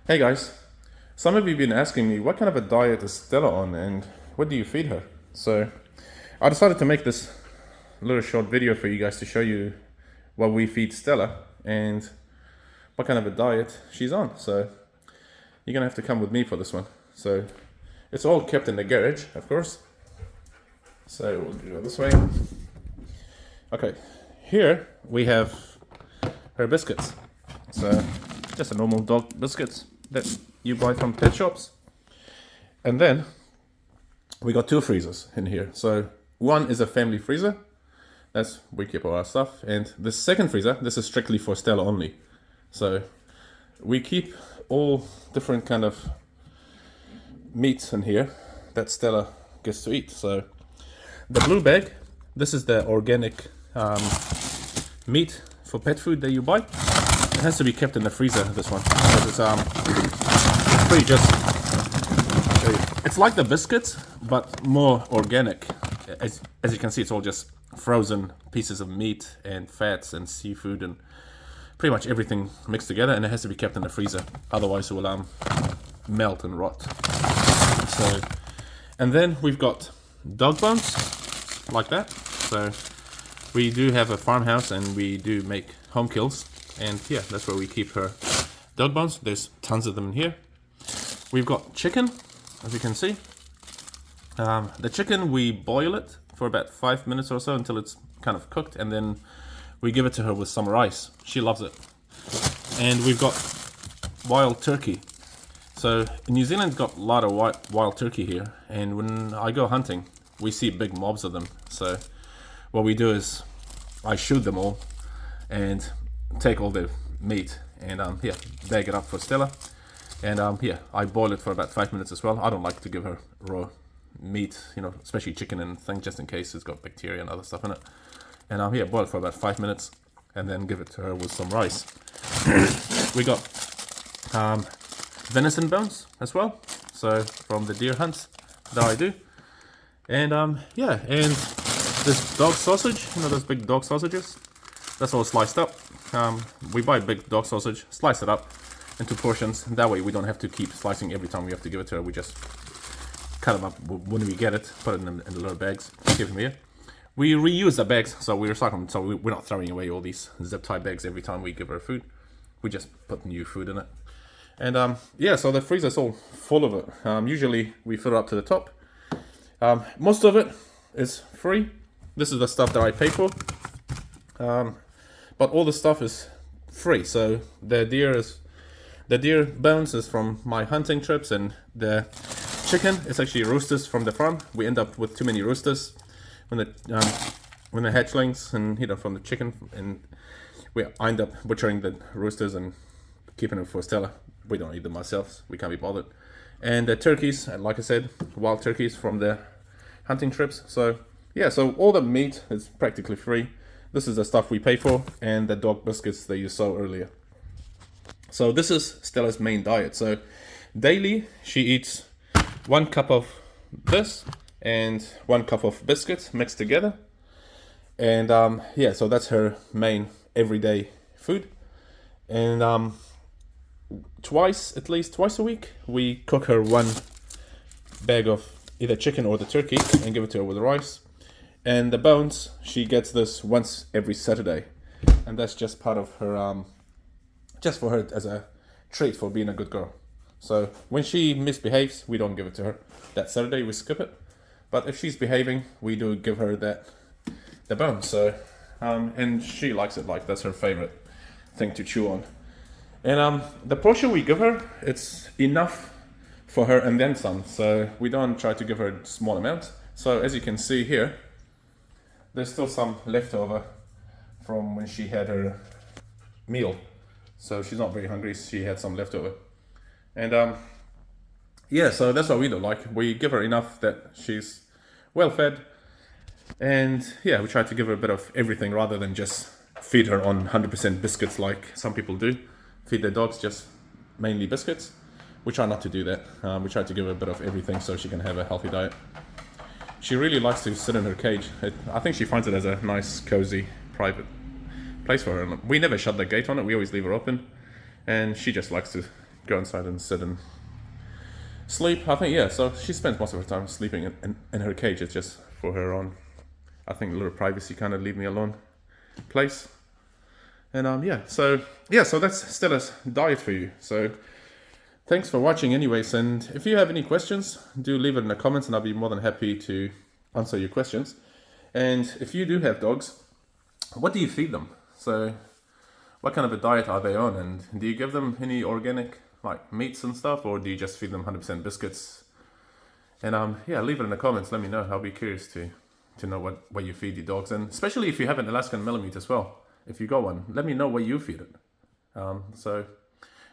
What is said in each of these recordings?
Hey guys, some of you have been asking me what kind of a diet is Stella on and what do you feed her? So I decided to make this little short video for you guys to show you what we feed Stella and what kind of a diet she's on. So you're gonna have to come with me for this one. So it's all kept in the garage, of course. So we'll go this way. Okay, here we have her biscuits. So just a normal dog biscuits that you buy from pet shops. And then we got two freezers in here. So one is a family freezer. That's we keep all our stuff. And the second freezer, this is strictly for Stella only. So we keep all different kind of meats in here that Stella gets to eat. So the blue bag, this is the organic meat for pet food that you buy. It has to be kept in the freezer, this one, because it's pretty just, it's like the biscuits, but more organic. As you can see, it's all just frozen pieces of meat and fats and seafood and pretty much everything mixed together, and it has to be kept in the freezer, otherwise it will melt and rot. So, and then we've got dog bones, like that. So we do have a farmhouse and we do make home kills. And yeah, that's where we keep her dog bones. There's tons of them in here. We've got chicken, as you can see. The chicken, we boil it for about 5 minutes or so until it's kind of cooked, and then we give it to her with some rice. She loves it. And we've got wild turkey. So New Zealand's got a lot of wild turkey here, and when I go hunting, we see big mobs of them. So what we do is I shoot them all and take all the meat and yeah, bag it up for Stella. And yeah, I boil it for about 5 minutes as well. I don't like to give her raw meat, you know, especially chicken and things, just in case it's got bacteria and other stuff in it. And yeah, boil it for about 5 minutes and then give it to her with some rice. We got venison bones as well, so from the deer hunts that I do. And yeah, and this dog sausage, you know, those big dog sausages, that's all sliced up. We buy big dog sausage, slice it up into portions. That way we don't have to keep slicing every time we have to give it to her. We just cut them up when we get it, put it in the little bags, give them here. We reuse the bags, so we recycle them, so we're not throwing away all these zip tie bags every time we give her food. We just put new food in it. And yeah, so the freezer's all full of it. Usually we fill it up to the top. Most of it is free. This is the stuff that I pay for. But all the stuff is free. So the deer bones is from my hunting trips, and the chicken is actually roosters from the farm. We end up with too many roosters when the hatchlings, and you know, from the chicken, and we end up butchering the roosters and keeping them for Stella. We don't eat them ourselves. We can't be bothered. And the turkeys, like I said, wild turkeys from the hunting trips. So yeah, so all the meat is practically free. This is the stuff we pay for, and the dog biscuits that you saw earlier. So this is Stella's main diet. So daily she eats 1 cup of this and 1 cup of biscuits mixed together. And yeah, so that's her main everyday food. And at least twice a week, we cook her 1 bag of either chicken or the turkey and give it to her with rice. And the bones, she gets this once every Saturday, and that's just part of her, just for her as a treat for being a good girl. So when she misbehaves, we don't give it to her. That Saturday we skip it, but if she's behaving, we do give her the bones. So and she likes it, like that's her favorite thing to chew on. And the portion we give her, it's enough for her and then some. So we don't try to give her small amounts. So as you can see here, there's still some leftover from when she had her meal. So she's not very hungry, she had some leftover. And yeah, so that's what we do. Like, we give her enough that she's well fed. And yeah, we try to give her a bit of everything rather than just feed her on 100% biscuits like some people do. Feed their dogs just mainly biscuits. We try not to do that. We try to give her a bit of everything so she can have a healthy diet. She really likes to sit in her cage. I think she finds it as a nice, cozy, private place for her. We never shut the gate on it. We always leave her open. And she just likes to go inside and sit and sleep. I think, yeah, so she spends most of her time sleeping in her cage. It's just for her own, I think, a little privacy, kind of leave me alone place. And so that's Stella's diet for you. So thanks for watching anyways, and if you have any questions, do leave it in the comments and I'll be more than happy to answer your questions. And if you do have dogs, what do you feed them? So what kind of a diet are they on, and do you give them any organic like meats and stuff, or do you just feed them 100% biscuits? And leave it in the comments, let me know. I'll be curious to know what you feed your dogs, and especially if you have an Alaskan Malamute as well. If you got one, let me know what you feed it. So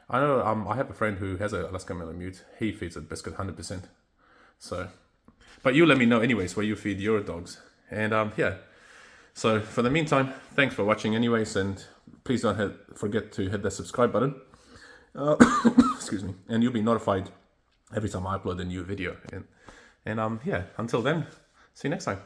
I know I have a friend who has an Alaskan Malamute. He feeds it biscuit 100%. So, but you let me know anyways what you feed your dogs. And so for the meantime, thanks for watching anyways, and please don't forget to hit the subscribe button. Excuse me, and you'll be notified every time I upload a new video. And until then, see you next time.